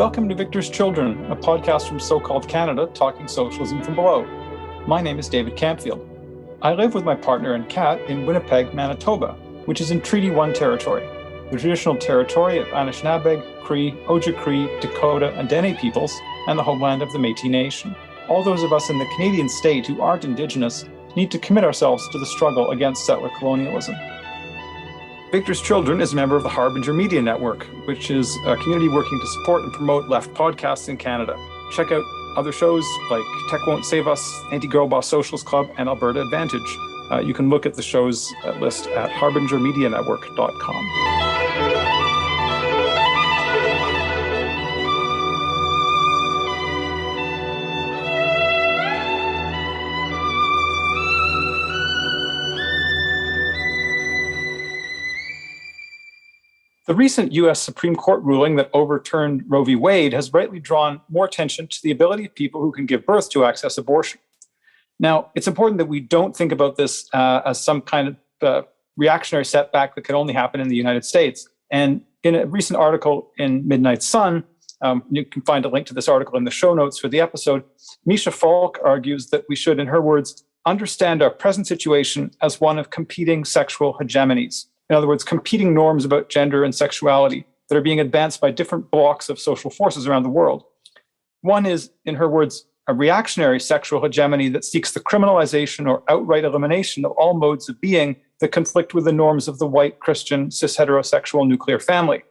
Welcome to Victor's Children, a podcast from so-called Canada talking socialism from below. My name is David Campfield. I live with my partner and cat in Winnipeg, Manitoba, which is in Treaty 1 territory, the traditional territory of Anishinaabe, Cree, Ojibwe, Dakota, and Dene peoples, and the homeland of the Métis Nation. All those of us in the Canadian state who aren't Indigenous need to commit ourselves to the struggle against settler colonialism. Victor's Children is a member of the Harbinger Media Network, which is a community working to support and promote left podcasts in Canada. Check out other shows like Tech Won't Save Us, Anti-Girl Boss Socialist Club, and Alberta Advantage. You can look at the show's list at harbingermedianetwork.com. The recent U.S. Supreme Court ruling that overturned Roe v. Wade has rightly drawn more attention to the ability of people who can give birth to access abortion. Now, it's important that we don't think about this as some kind of reactionary setback that could only happen in the United States. And in a recent article in Midnight Sun, you can find a link to this article in the show notes for the episode, Misha Falk argues that we should, in her words, understand our present situation as one of competing sexual hegemonies. In other words, competing norms about gender and sexuality that are being advanced by different blocks of social forces around the world. One is, in her words, a reactionary sexual hegemony that seeks the criminalization or outright elimination of all modes of being that conflict with the norms of the white, Christian, cis-heterosexual nuclear family,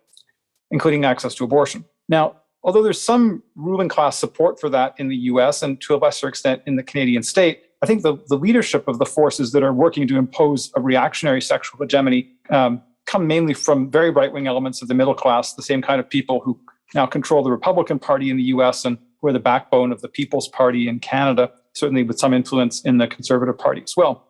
including access to abortion. Now, although there's some ruling class support for that in the US and to a lesser extent in the Canadian state, I think the leadership of the forces that are working to impose a reactionary sexual hegemony come mainly from very right-wing elements of the middle class, the same kind of people who now control the Republican Party in the US and who are the backbone of the People's Party in Canada, certainly with some influence in the Conservative Party as well.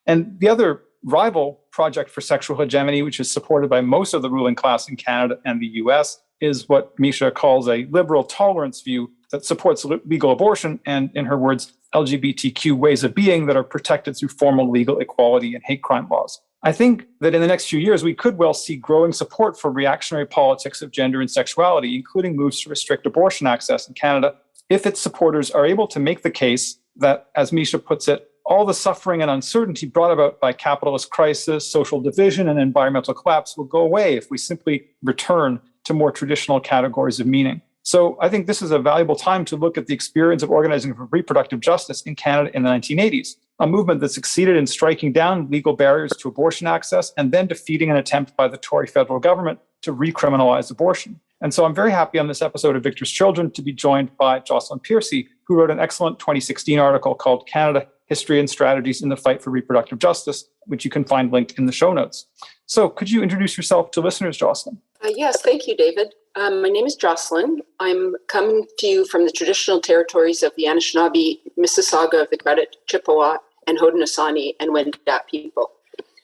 And the other rival project for sexual hegemony, which is supported by most of the ruling class in Canada and the US, is what Misha calls a liberal tolerance view that supports legal abortion and, in her words, LGBTQ ways of being that are protected through formal legal equality and hate crime laws. I think that in the next few years, we could well see growing support for reactionary politics of gender and sexuality, including moves to restrict abortion access in Canada, if its supporters are able to make the case that, as Misha puts it, all the suffering and uncertainty brought about by capitalist crisis, social division, and environmental collapse will go away if we simply return to more traditional categories of meaning. So I think this is a valuable time to look at the experience of organizing for reproductive justice in Canada in the 1980s, a movement that succeeded in striking down legal barriers to abortion access and then defeating an attempt by the Tory federal government to recriminalize abortion. And so I'm very happy on this episode of Victor's Children to be joined by Jocelyn Piercy, who wrote an excellent 2016 article called Canada, History and Strategies in the Fight for Reproductive Justice, which you can find linked in the show notes. So could you introduce yourself to listeners, Jocelyn? Yes, thank you, David. My name is Jocelyn. I'm coming to you from the traditional territories of the Anishinaabe, Mississauga, the Credit, Chippewa, and Haudenosaunee and Wendat people.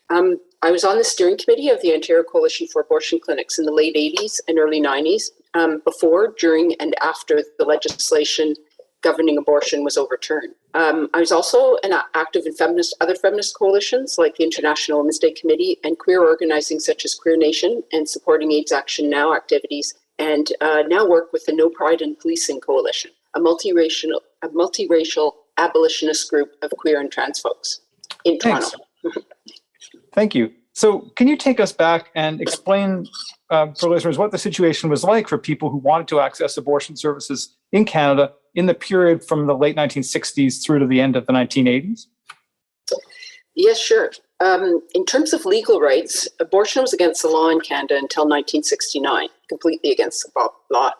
I was on the steering committee of the Ontario Coalition for Abortion Clinics in the late 80s and early 90s, before, during, and after the legislation governing abortion was overturned. I was also active in other feminist coalitions like the International Women's Day Committee and queer organizing such as Queer Nation and supporting AIDS Action Now activities, and now work with the No Pride in Policing Coalition, a multiracial abolitionist group of queer and trans folks in Toronto. Thank you. So can you take us back and explain for listeners what the situation was like for people who wanted to access abortion services in Canada in the period from the late 1960s through to the end of the 1980s? Yes, sure. In terms of legal rights, abortion was against the law in Canada until 1969, completely against the law,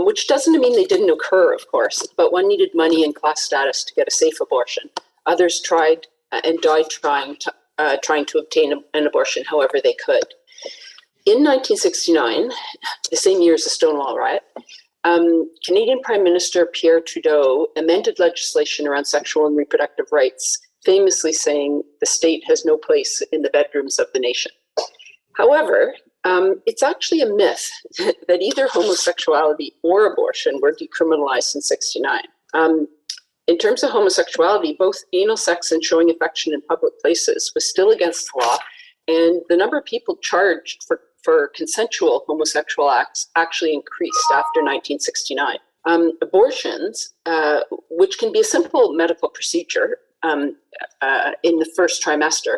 which doesn't mean they didn't occur, of course, but one needed money and class status to get a safe abortion. Others tried and died trying to obtain an abortion however they could. In 1969, the same year as the Stonewall riot, Canadian Prime Minister Pierre Trudeau amended legislation around sexual and reproductive rights, famously saying the state has no place in the bedrooms of the nation. However, it's actually a myth that either homosexuality or abortion were decriminalized in 1969. In terms of homosexuality, both anal sex and showing affection in public places was still against the law, and the number of people charged for for consensual homosexual acts actually increased after 1969. Abortions, which can be a simple medical procedure in the first trimester,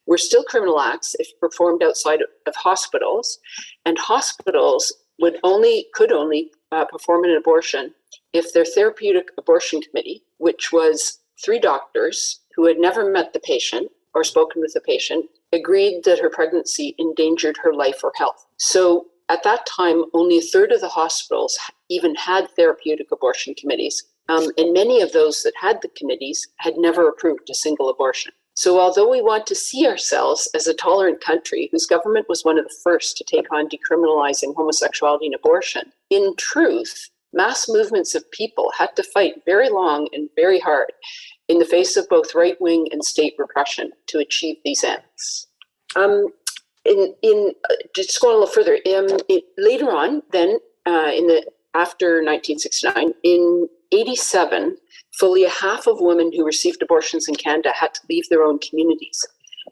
were still criminal acts if performed outside of hospitals, and hospitals could only perform an abortion if their therapeutic abortion committee, which was 3 doctors who had never met the patient or spoken with the patient, agreed that her pregnancy endangered her life or health. So at that time, only a third of the hospitals even had therapeutic abortion committees, and many of those that had the committees had never approved a single abortion. So although we want to see ourselves as a tolerant country whose government was one of the first to take on decriminalizing homosexuality and abortion, in truth, mass movements of people had to fight very long and very hard in the face of both right-wing and state repression to achieve these ends. Just going a little further, later on, then after 1969, in 87, fully a half of women who received abortions in Canada had to leave their own communities,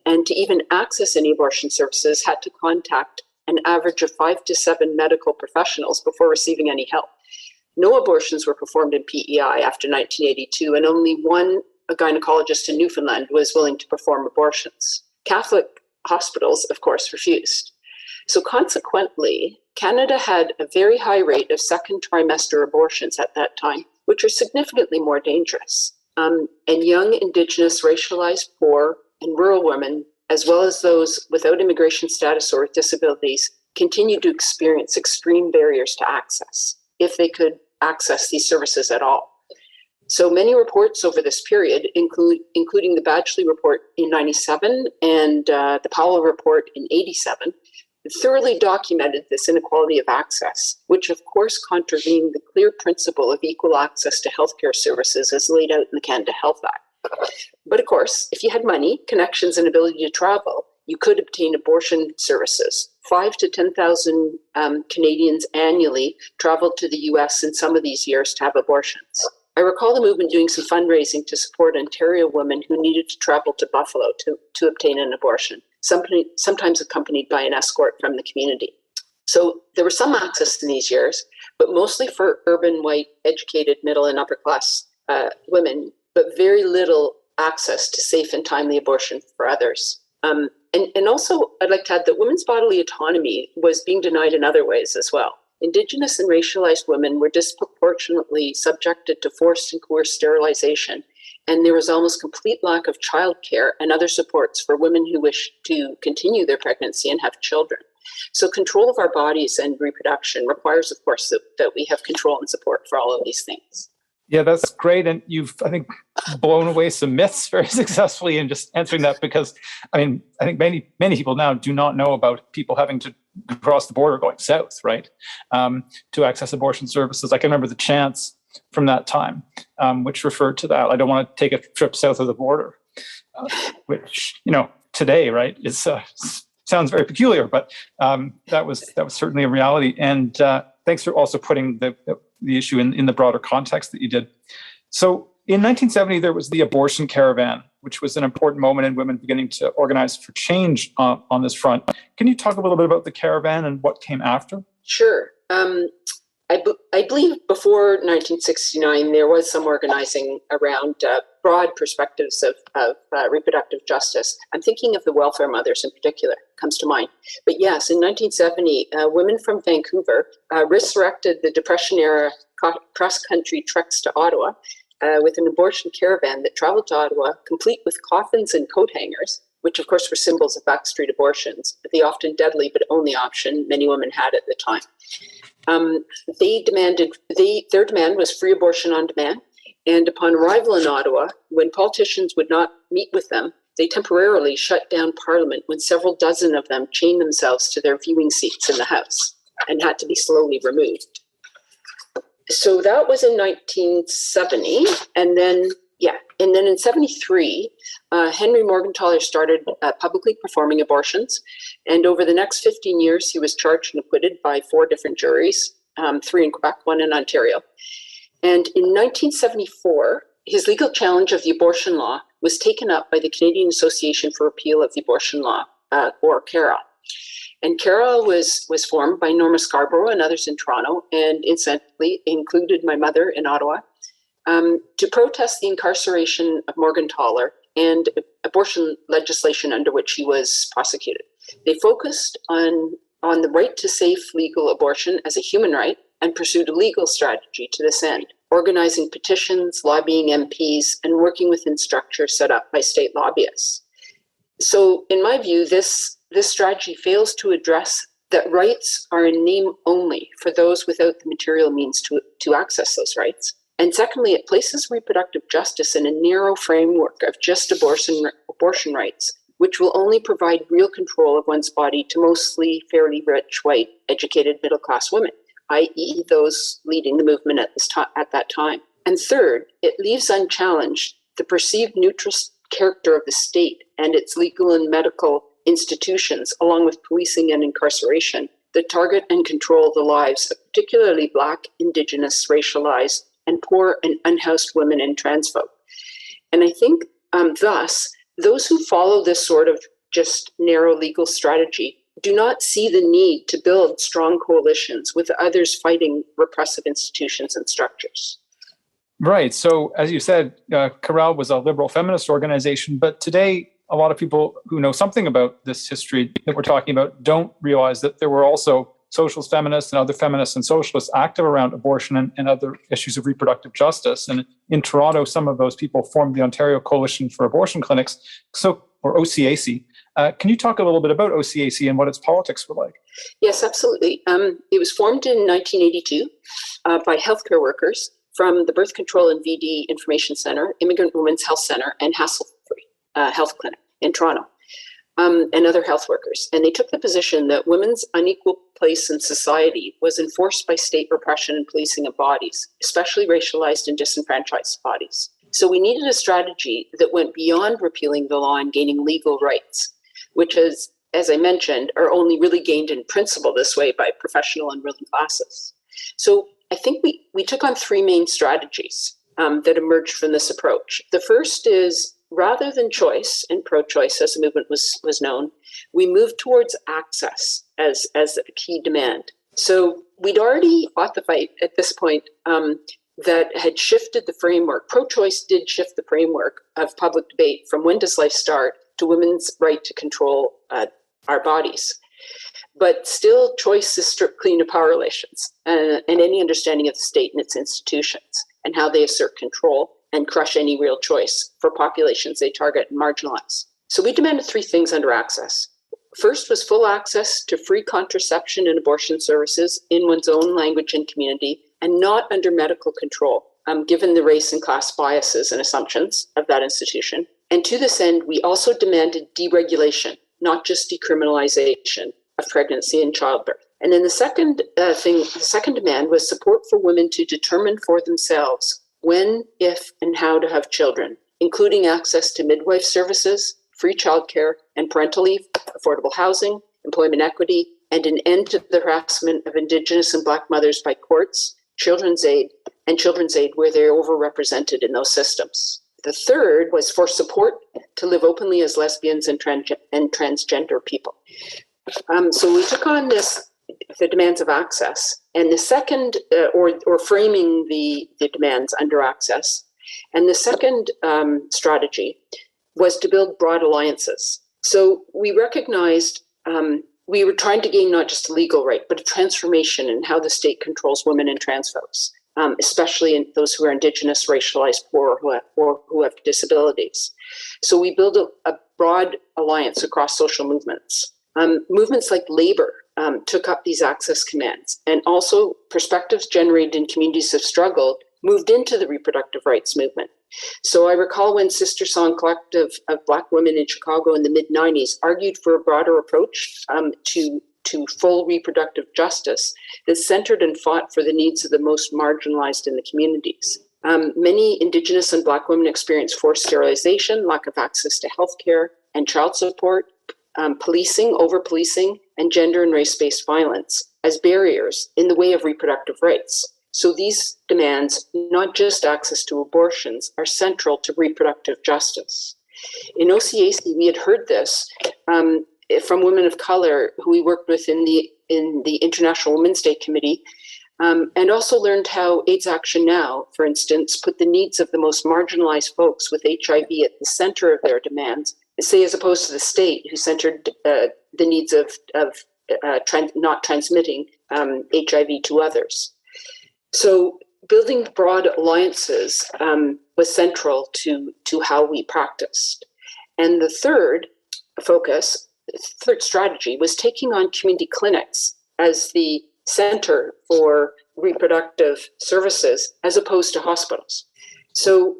and to even access any abortion services had to contact an average of 5 to 7 medical professionals before receiving any help. No abortions were performed in PEI after 1982, and only one gynecologist in Newfoundland was willing to perform abortions. Catholic hospitals, of course, refused. So consequently, Canada had a very high rate of second trimester abortions at that time, which are significantly more dangerous. And young, Indigenous, racialized, poor, and rural women, as well as those without immigration status or with disabilities, continued to experience extreme barriers to access, if they could access these services at all. So many reports over this period, including the Badgley report in 97 and the Powell report in 87, thoroughly documented this inequality of access, which of course contravened the clear principle of equal access to healthcare services as laid out in the Canada Health Act. But of course, if you had money, connections, and ability to travel, you could obtain abortion services. 5,000 to 10,000 Canadians annually traveled to the US in some of these years to have abortions. I recall the movement doing some fundraising to support Ontario women who needed to travel to Buffalo to obtain an abortion, sometimes accompanied by an escort from the community. So there was some access in these years, but mostly for urban, white, educated, middle and upper class women, but very little access to safe and timely abortion for others. And also, I'd like to add that women's bodily autonomy was being denied in other ways as well. Indigenous and racialized women were disproportionately subjected to forced and coerced sterilization, and there was almost complete lack of childcare and other supports for women who wish to continue their pregnancy and have children. So control of our bodies and reproduction requires, of course, that we have control and support for all of these things. Yeah, that's great. And you've, I think, blown away some myths very successfully in just answering that, because, I mean, I think many people now do not know about people having to cross the border going south, right, to access abortion services. I can remember the chants from that time, which referred to that. I don't want to take a trip south of the border, which, today, right, is sounds very peculiar, but that was certainly a reality. And thanks for also putting the issue in the broader context that you did. So in 1970, there was the abortion caravan, which was an important moment in women beginning to organize for change on this front. Can you talk a little bit about the caravan and what came after? Sure. I believe before 1969, there was some organizing around broad perspectives of reproductive justice. I'm thinking of the welfare mothers in particular, comes to mind. But yes, in 1970, women from Vancouver resurrected the Depression-era cross-country treks to Ottawa with an abortion caravan that traveled to Ottawa, complete with coffins and coat hangers, which of course were symbols of backstreet abortions, the often deadly but only option many women had at the time. Their demand was free abortion on demand, and upon arrival in Ottawa, when politicians would not meet with them, they temporarily shut down Parliament when several dozen of them chained themselves to their viewing seats in the House and had to be slowly removed. So that was in 1970, and then in 73, Henry Morgentaler started publicly performing abortions, and over the next 15 years, he was charged and acquitted by 4 different juries, 3 in Quebec, 1 in Ontario. And in 1974, his legal challenge of the abortion law was taken up by the Canadian Association for Repeal of the Abortion Law, or CARA. And CARA was formed by Norma Scarborough and others in Toronto, and incidentally included my mother in Ottawa, to protest the incarceration of Morgan Toller and abortion legislation under which he was prosecuted. They focused on the right to safe legal abortion as a human right and pursued a legal strategy to this end, organizing petitions, lobbying MPs, and working within structures set up by state lobbyists. So in my view, this strategy fails to address that rights are in name only for those without the material means to access those rights. And secondly, it places reproductive justice in a narrow framework of just abortion rights, which will only provide real control of one's body to mostly fairly rich, white, educated, middle-class women, i.e. those leading the movement at that time. And third, it leaves unchallenged the perceived neutral character of the state and its legal and medical institutions, along with policing and incarceration, that target and control the lives of particularly Black, Indigenous, racialized, and poor and unhoused women and trans folk. And I think thus, those who follow this sort of just narrow legal strategy do not see the need to build strong coalitions with others fighting repressive institutions and structures. Right. So, as you said, Chorale was a liberal feminist organization, but today, a lot of people who know something about this history that we're talking about don't realize that there were also socialist feminists and other feminists and socialists active around abortion and other issues of reproductive justice. And in Toronto, some of those people formed the Ontario Coalition for Abortion Clinics, or OCAC. Can you talk a little bit about OCAC and what its politics were like? Yes, absolutely. It was formed in 1982 by healthcare workers from the Birth Control and VD Information Centre, Immigrant Women's Health Centre, and Hassle-Free Health Clinic in Toronto, and other health workers. And they took the position that women's unequal place in society was enforced by state repression and policing of bodies, especially racialized and disenfranchised bodies. So we needed a strategy that went beyond repealing the law and gaining legal rights, which is, as I mentioned, are only really gained in principle this way by professional and ruling classes. So I think we took on three main strategies that emerged from this approach. The first is, rather than choice, and pro-choice as the movement was known, we moved towards access as a key demand. So we'd already fought the fight at this point that had shifted the framework. Pro-choice did shift the framework of public debate from when does life start to women's right to control our bodies. But still, choice is stripped clean of power relations and any understanding of the state and its institutions and how they assert control and crush any real choice for populations they target and marginalize. So we demanded three things under access. First was full access to free contraception and abortion services in one's own language and community, and not under medical control, given the race and class biases and assumptions of that institution. And to this end, we also demanded deregulation, not just decriminalization of pregnancy and childbirth. And then the second demand was support for women to determine for themselves when, if, and how to have children, including access to midwife services, free childcare and parental leave, affordable housing, employment equity, and an end to the harassment of Indigenous and Black mothers by courts, children's aid, where they're overrepresented in those systems. The third was for support to live openly as lesbians and transgender people. So we took on the demands of access, and the second, or framing the demands under access, and the second strategy was to build broad alliances. So we recognized we were trying to gain not just a legal right, but a transformation in how the state controls women and trans folks, especially in those who are Indigenous, racialized, poor, or who have disabilities. So we built a broad alliance across social movements. Movements like labor took up these access commands, and also perspectives generated in communities of struggle moved into the reproductive rights movement. So I recall when Sister Song Collective of Black women in Chicago in the mid-90s argued for a broader approach to full reproductive justice that centered and fought for the needs of the most marginalized in the communities. Many Indigenous and Black women experience forced sterilization, lack of access to healthcare and child support, policing, over-policing, and gender and race-based violence as barriers in the way of reproductive rights. So these demands, not just access to abortions, are central to reproductive justice. In OCAC, we had heard this from women of color who we worked with in the International Women's Day Committee, and also learned how AIDS Action Now, for instance, put the needs of the most marginalized folks with HIV at the center of their demands, say, as opposed to the state, who centered the needs of not transmitting HIV to others. So building broad alliances was central to how we practiced. And the third strategy was taking on community clinics as the center for reproductive services as opposed to hospitals. So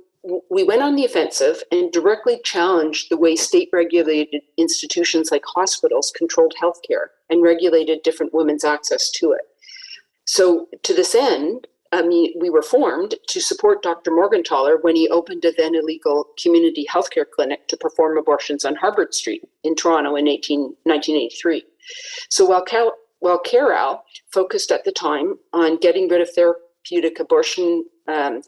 we went on the offensive and directly challenged the way state-regulated institutions like hospitals controlled healthcare and regulated different women's access to it. So to this end, we were formed to support Dr. Morgentaler when he opened a then illegal community healthcare clinic to perform abortions on Harvard Street in Toronto in 1983. So while CARAL focused at the time on getting rid of therapeutic abortion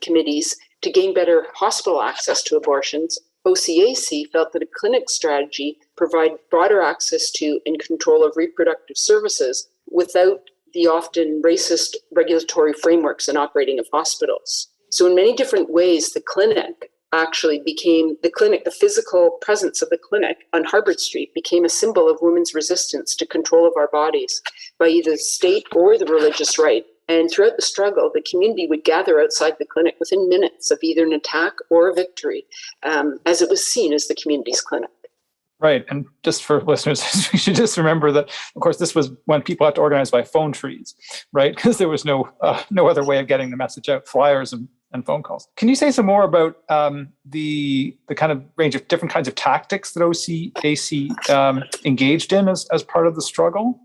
committees to gain better hospital access to abortions, OCAC felt that a clinic strategy provided broader access to and control of reproductive services without the often racist regulatory frameworks and operating of hospitals. So in many different ways, the clinic actually became the physical presence of the clinic on Harvard Street became a symbol of women's resistance to control of our bodies by either the state or the religious right. And throughout the struggle, the community would gather outside the clinic within minutes of either an attack or a victory, as it was seen as the community's clinic. Right. And just for listeners, we should just remember that, of course, this was when people had to organize by phone trees, right? Because there was no other way of getting the message out, flyers and phone calls. Can you say some more about the kind of range of different kinds of tactics that OCAC engaged in as part of the struggle?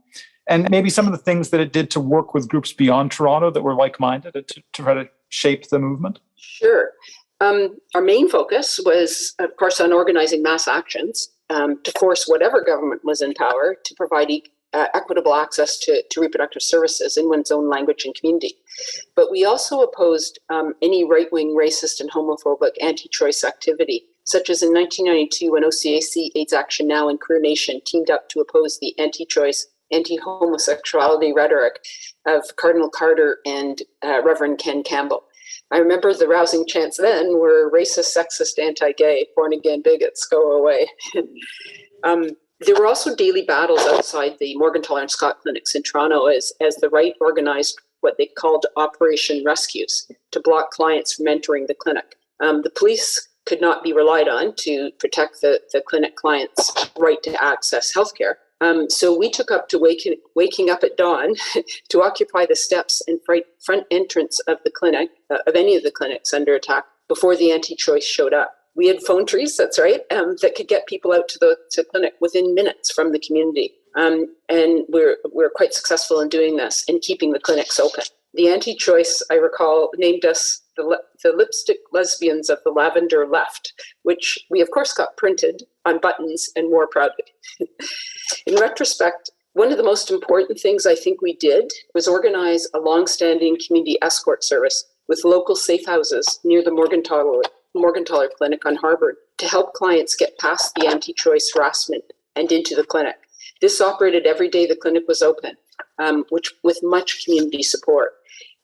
And maybe some of the things that it did to work with groups beyond Toronto that were like-minded to try to shape the movement? Sure. Our main focus was, of course, on organizing mass actions to force whatever government was in power to provide equitable access to reproductive services in one's own language and community. But we also opposed any right-wing racist and homophobic anti-choice activity, such as in 1992 when OCAC, AIDS Action Now, and Queer Nation teamed up to oppose the anti-choice, anti-homosexuality rhetoric of Cardinal Carter and Reverend Ken Campbell. I remember the rousing chants then were racist, sexist, anti-gay, born-again bigots, go away. There were also daily battles outside the Morgentaler and Scott clinics in Toronto as the right organized what they called Operation Rescues to block clients from entering the clinic. The police could not be relied on to protect the clinic clients' right to access healthcare. So we took up to waking up at dawn to occupy the steps and front entrance of the clinic, of any of the clinics under attack before the anti-choice showed up. We had phone trees, that's right, that could get people out to the clinic within minutes from the community. And we're quite successful in doing this and keeping the clinics open. The anti-choice, I recall, named us the lipstick lesbians of the lavender left, which we of course got printed on buttons and wore proudly. In retrospect, one of the most important things I think we did was organize a long-standing community escort service with local safe houses near the Morgentaler Clinic on Harvard to help clients get past the anti-choice harassment and into the clinic. This operated every day the clinic was open, which with much community support.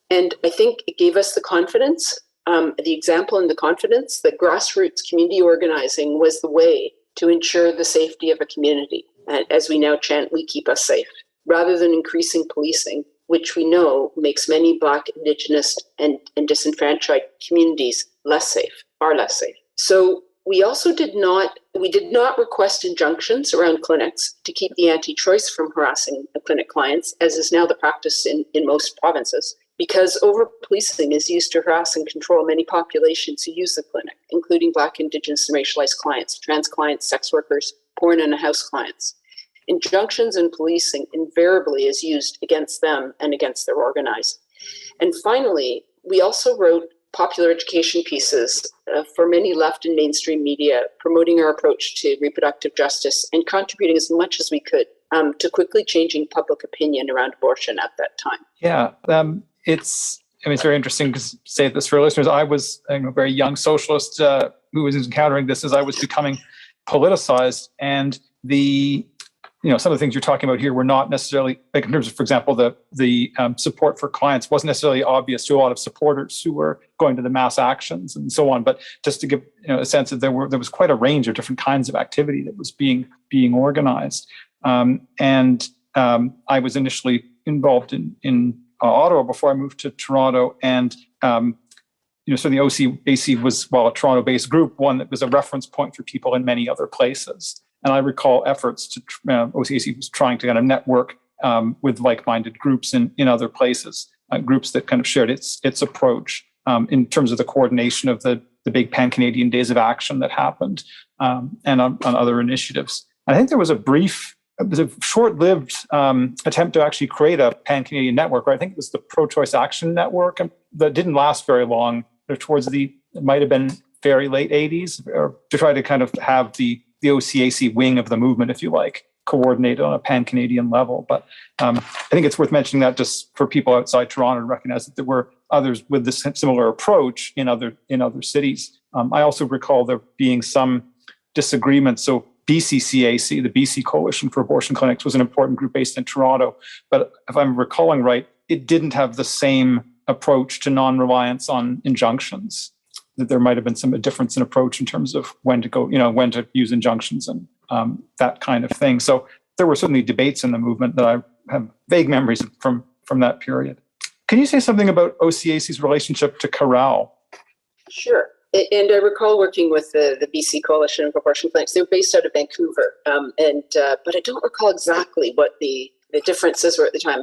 And I think it gave us the confidence, the example and the confidence that grassroots community organizing was the way to ensure the safety of a community. And as we now chant, we keep us safe, rather than increasing policing, which we know makes many Black, Indigenous, and disenfranchised communities less safe, far less safe. So we also did not request injunctions around clinics to keep the anti-choice from harassing clinic clients, as is now the practice in most provinces, because over-policing is used to harass and control many populations who use the clinic, including Black, Indigenous, and racialized clients, trans clients, sex workers, porn and house clients. Injunctions and policing invariably is used against them and against their organized. And finally, we also wrote popular education pieces for many left and mainstream media, promoting our approach to reproductive justice and contributing as much as we could to quickly changing public opinion around abortion at that time. Yeah, it's very interesting to say this for listeners. I was a very young socialist who was encountering this as I was becoming politicized, and the some of the things you're talking about here were not necessarily, like in terms of, for example, the support for clients wasn't necessarily obvious to a lot of supporters who were going to the mass actions and so on. But just to give a sense that there was quite a range of different kinds of activity that was being organized. And I was initially involved in Ottawa before I moved to Toronto, and so the OCAC was, while a Toronto-based group, one that was a reference point for people in many other places. And I recall efforts to OCAC was trying to kind of network with like-minded groups in other places, groups that kind of shared its approach in terms of the coordination of the big Pan-Canadian Days of Action that happened, and on other initiatives. And I think there was a short-lived attempt to actually create a Pan-Canadian network, right? I think it was the Pro-Choice Action Network, and that didn't last very long. It might have been very late 80s, or to try to kind of have the OCAC wing of the movement, if you like, coordinated on a pan-Canadian level. But I think it's worth mentioning that just for people outside Toronto to recognize that there were others with this similar approach in other cities. I also recall there being some disagreements. So BCCAC, the BC Coalition for Abortion Clinics, was an important group based in Toronto. But if I'm recalling right, it didn't have the same approach to non-reliance on injunctions. That there might have been some difference in approach in terms of when to use injunctions and that kind of thing. So there were certainly debates in the movement that I have vague memories from that period. Can you say something about OCAC's relationship to Corral? Sure. And I recall working with the BC Coalition of Abortion Clinics. They were based out of Vancouver, but I don't recall exactly what the differences were at the time.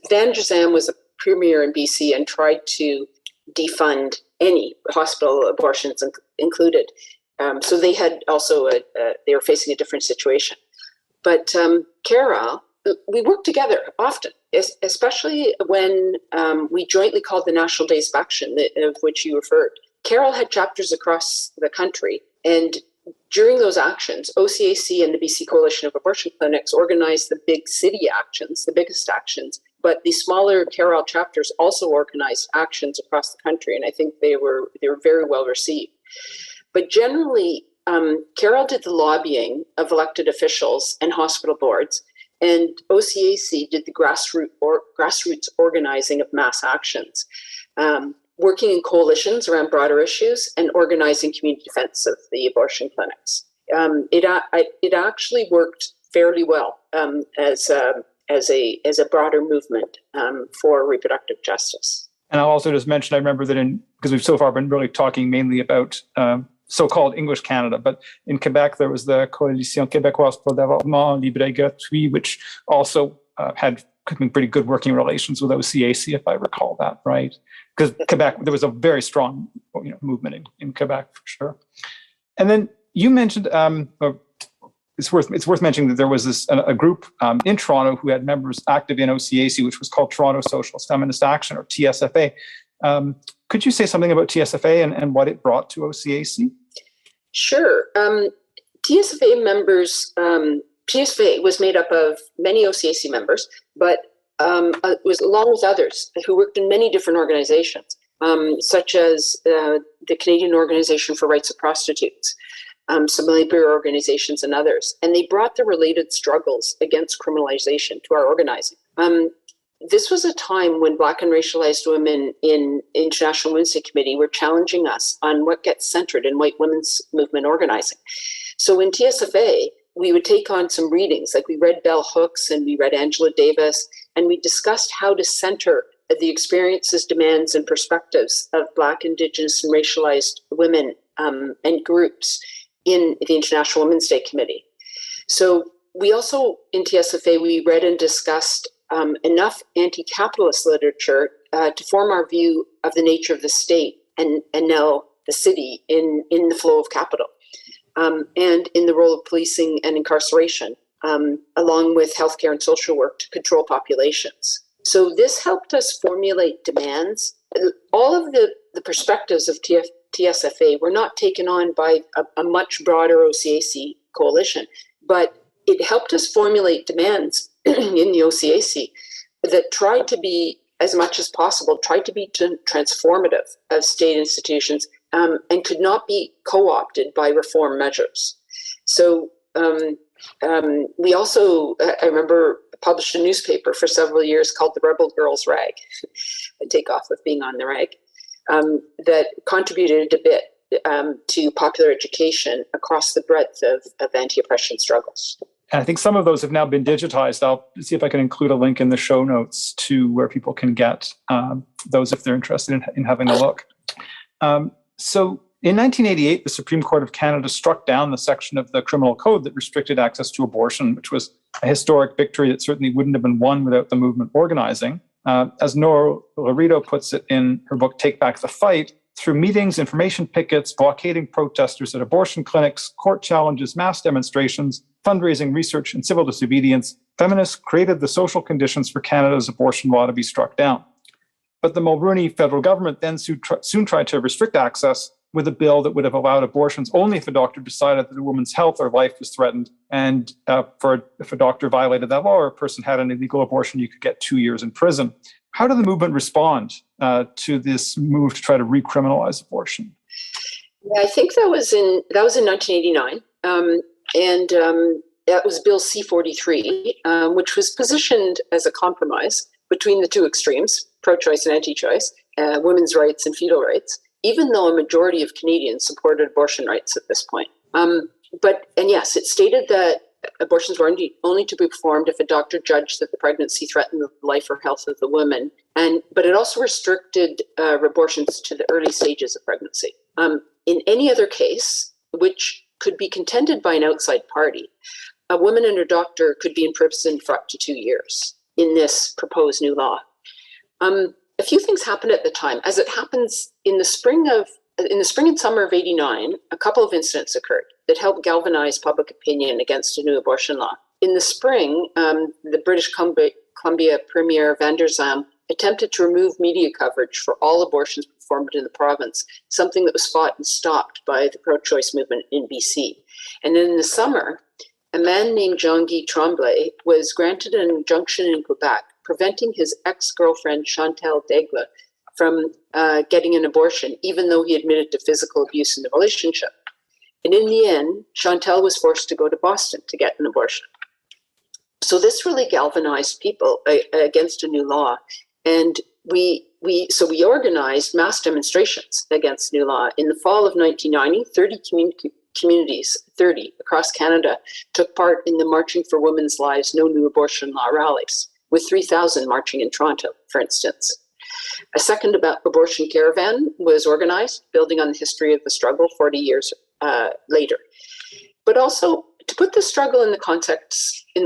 Van Gisam was a premier in BC and tried to defund any hospital abortions included. So they had also they were facing a different situation. But Carol, we worked together often, especially when we jointly called the National Days of Action, of which you referred. Carol had chapters across the country, and during those actions, OCAC and the BC Coalition of Abortion Clinics organized the big city actions, the biggest actions, but the smaller Carol chapters also organized actions across the country, and I think they were very well received. But generally, Carol did the lobbying of elected officials and hospital boards, and OCAC did the grassroots organizing of mass actions, working in coalitions around broader issues and organizing community defense of the abortion clinics. It actually worked fairly well as a broader movement for reproductive justice. And I'll also just mention, I remember that because we've so far been really talking mainly about so-called English Canada, but in Quebec, there was the Coalition Québécoise pour l'avortement libre et gratuit, which also had pretty good working relations with OCAC, if I recall that right. Because Quebec, there was a very strong movement in Quebec for sure. And then you mentioned, it's worth mentioning that there was a group in Toronto who had members active in OCAC, which was called Toronto Socialist Feminist Action, or TSFA. Could you say something about TSFA and what it brought to OCAC? Sure. TSFA members, TSFA was made up of many OCAC members, but it was along with others who worked in many different organizations, such as the Canadian Organization for Rights of Prostitutes, some labor organizations and others. And they brought the related struggles against criminalization to our organizing. This was a time when Black and racialized women in International Women's Day Committee were challenging us on what gets centered in white women's movement organizing. So in TSFA, we would take on some readings, like we read Bell Hooks and we read Angela Davis, and we discussed how to center the experiences, demands, and perspectives of Black, Indigenous, and racialized women and groups in the International Women's Day Committee. So we also, in TSFA, we read and discussed enough anti-capitalist literature to form our view of the nature of the state and now the city in the flow of capital. And in the role of policing and incarceration, along with healthcare and social work to control populations. So this helped us formulate demands. All of the perspectives of TSFA were not taken on by a much broader OCAC coalition, but it helped us formulate demands in the OCAC that tried to be, as much as possible, tried to be transformative of state institutions, and could not be co-opted by reform measures. So We also, I remember, published a newspaper for several years called the Rebel Girls Rag, a takeoff of being on the rag, that contributed a bit to popular education across the breadth of anti-oppression struggles. And I think some of those have now been digitized. I'll see if I can include a link in the show notes to where people can get those if they're interested in having a look. So in 1988, the Supreme Court of Canada struck down the section of the Criminal Code that restricted access to abortion, which was a historic victory that certainly wouldn't have been won without the movement organizing. As Nora Laredo puts it in her book, Take Back the Fight, through meetings, information pickets, blockading protesters at abortion clinics, court challenges, mass demonstrations, fundraising, research, and civil disobedience, feminists created the social conditions for Canada's abortion law to be struck down. But the Mulroney federal government then soon tried to restrict access with a bill that would have allowed abortions only if a doctor decided that a woman's health or life was threatened. And if a doctor violated that law or a person had an illegal abortion, you could get 2 years in prison. How did the movement respond to this move to try to recriminalize abortion? Yeah, I think that was in 1989, and that was Bill C-43, which was positioned as a compromise between the two extremes, pro-choice and anti-choice, women's rights and fetal rights, even though a majority of Canadians supported abortion rights at this point. And yes, it stated that abortions were only to be performed if a doctor judged that the pregnancy threatened the life or health of the woman. But it also restricted abortions to the early stages of pregnancy. In any other case, which could be contended by an outside party, a woman and her doctor could be imprisoned for up to 2 years in this proposed new law. A few things happened at the time. As it happens, in the spring and summer of '89, a couple of incidents occurred that helped galvanize public opinion against a new abortion law. In the spring, the British Columbia Premier Van der Zalm attempted to remove media coverage for all abortions performed in the province, something that was fought and stopped by the pro-choice movement in BC. And then in the summer, a man named Jean-Guy Tremblay was granted an injunction in Quebec preventing his ex-girlfriend Chantal Daigle from getting an abortion, even though he admitted to physical abuse in the relationship. And in the end, Chantal was forced to go to Boston to get an abortion. So this really galvanized people against a new law. And we organized mass demonstrations against the new law. In the fall of 1990, 30 communities across Canada took part in the Marching for Women's Lives No New Abortion Law rallies, with 3,000 marching in Toronto, for instance. A second abortion caravan was organized, building on the history of the struggle 40 years later. But also, to put the struggle in the context, in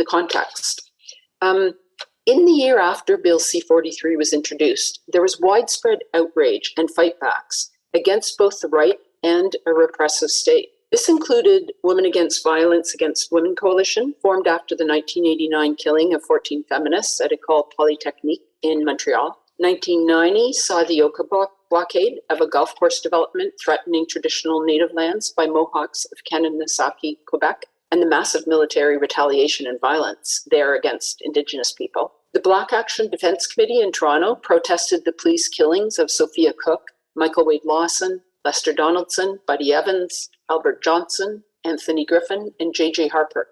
the year after Bill C-43 was introduced, there was widespread outrage and fightbacks against both the right and a repressive state. This included Women Against Violence Against Women Coalition, formed after the 1989 killing of 14 feminists at École Polytechnique in Montreal. 1990 saw the Oka blockade of a golf course development threatening traditional native lands by Mohawks of Kanesatake, Quebec, and the massive military retaliation and violence there against Indigenous people. The Black Action Defence Committee in Toronto protested the police killings of Sophia Cook, Michael Wade Lawson, Lester Donaldson, Buddy Evans, Albert Johnson, Anthony Griffin, and J.J. Harper.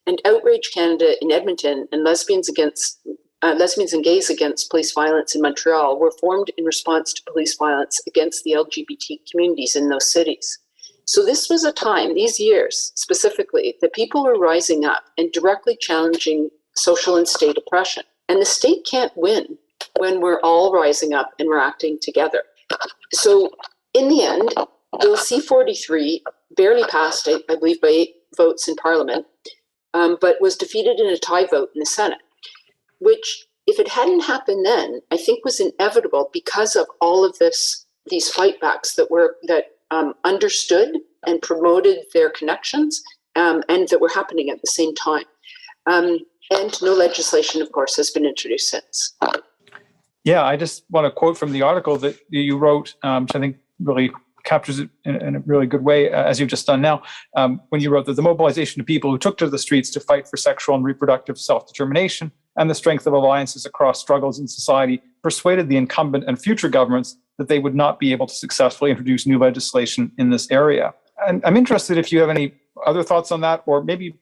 And Outrage Canada in Edmonton and Lesbians and Gays Against Police Violence in Montreal were formed in response to police violence against the LGBT communities in those cities. So this was a time, these years specifically, that people were rising up and directly challenging social and state oppression. And the state can't win when we're all rising up and we're acting together. So in the end, Bill C-43 barely passed, I believe, by 8 votes in Parliament, but was defeated in a tie vote in the Senate, which, if it hadn't happened then, I think was inevitable because of all of these fightbacks that understood and promoted their connections and that were happening at the same time. And no legislation, of course, has been introduced since. Yeah, I just want to quote from the article that you wrote, which I think really captures it in a really good way, as you've just done now, when you wrote that the mobilization of people who took to the streets to fight for sexual and reproductive self-determination and the strength of alliances across struggles in society persuaded the incumbent and future governments that they would not be able to successfully introduce new legislation in this area. And I'm interested if you have any other thoughts on that, or maybe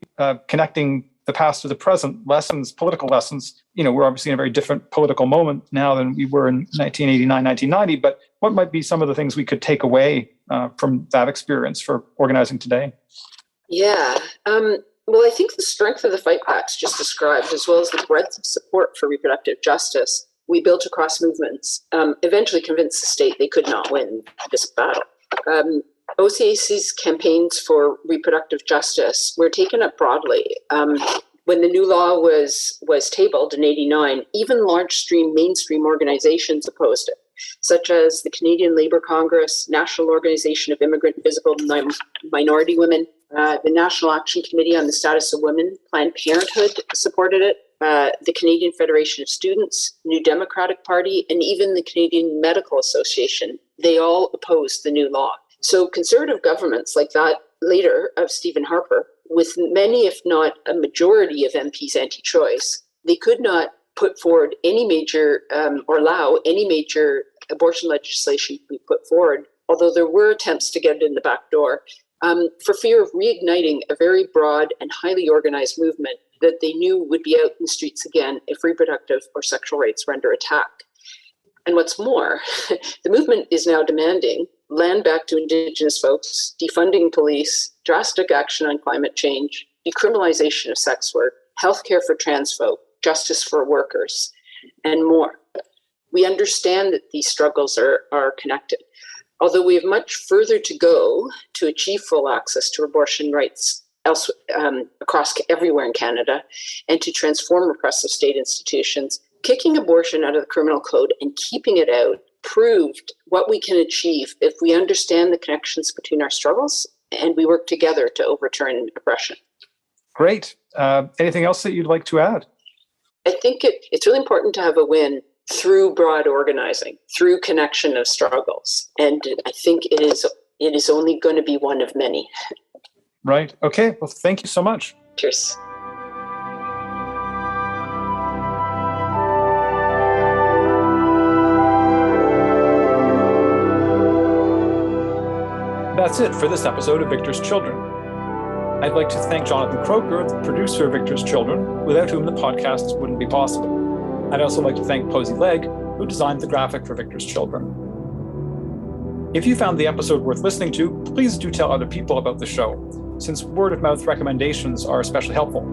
connecting the past to the present, lessons, political lessons? We're obviously in a very different political moment now than we were in 1989, 1990, but what might be some of the things we could take away from that experience for organizing today? Yeah. Well, I think the strength of the fight backs just described, as well as the breadth of support for reproductive justice we built across movements, eventually convinced the state they could not win this battle. OCAC's campaigns for reproductive justice were taken up broadly. When the new law was tabled in '89, even mainstream organizations opposed it, such as the Canadian Labour Congress, National Organization of Immigrant Visible Minority Women, the National Action Committee on the Status of Women, Planned Parenthood supported it, the Canadian Federation of Students, New Democratic Party, and even the Canadian Medical Association. They all opposed the new law. So conservative governments like that later of Stephen Harper, with many, if not a majority of MPs anti-choice, they could not put forward any major or allow any major abortion legislation to be put forward, although there were attempts to get it in the back door, for fear of reigniting a very broad and highly organized movement that they knew would be out in the streets again if reproductive or sexual rights were under attack. And what's more, the movement is now demanding land back to Indigenous folks, defunding police, drastic action on climate change, decriminalization of sex work, healthcare for trans folk, justice for workers, and more. We understand that these struggles are connected. Although we have much further to go to achieve full access to abortion rights across everywhere in Canada and to transform repressive state institutions, kicking abortion out of the criminal code and keeping it out proved what we can achieve if we understand the connections between our struggles and we work together to overturn oppression. Great. Anything else that you'd like to add? I think it's really important to have a win through broad organizing, through connection of struggles. And I think it is only going to be one of many. Right. Okay. Well, thank you so much. Cheers. That's it for this episode of Victor's Children. I'd like to thank Jonathan Croker, the producer of Victor's Children, without whom the podcast wouldn't be possible. I'd also like to thank Posey Legg, who designed the graphic for Victor's Children. If you found the episode worth listening to, please do tell other people about the show, since word-of-mouth recommendations are especially helpful.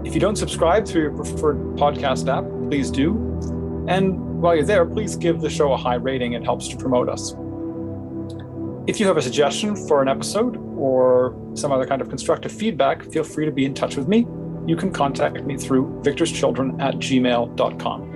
If you don't subscribe through your preferred podcast app, please do. And while you're there, please give the show a high rating. It helps to promote us. If you have a suggestion for an episode or some other kind of constructive feedback, feel free to be in touch with me. You can contact me through victorschildren@gmail.com.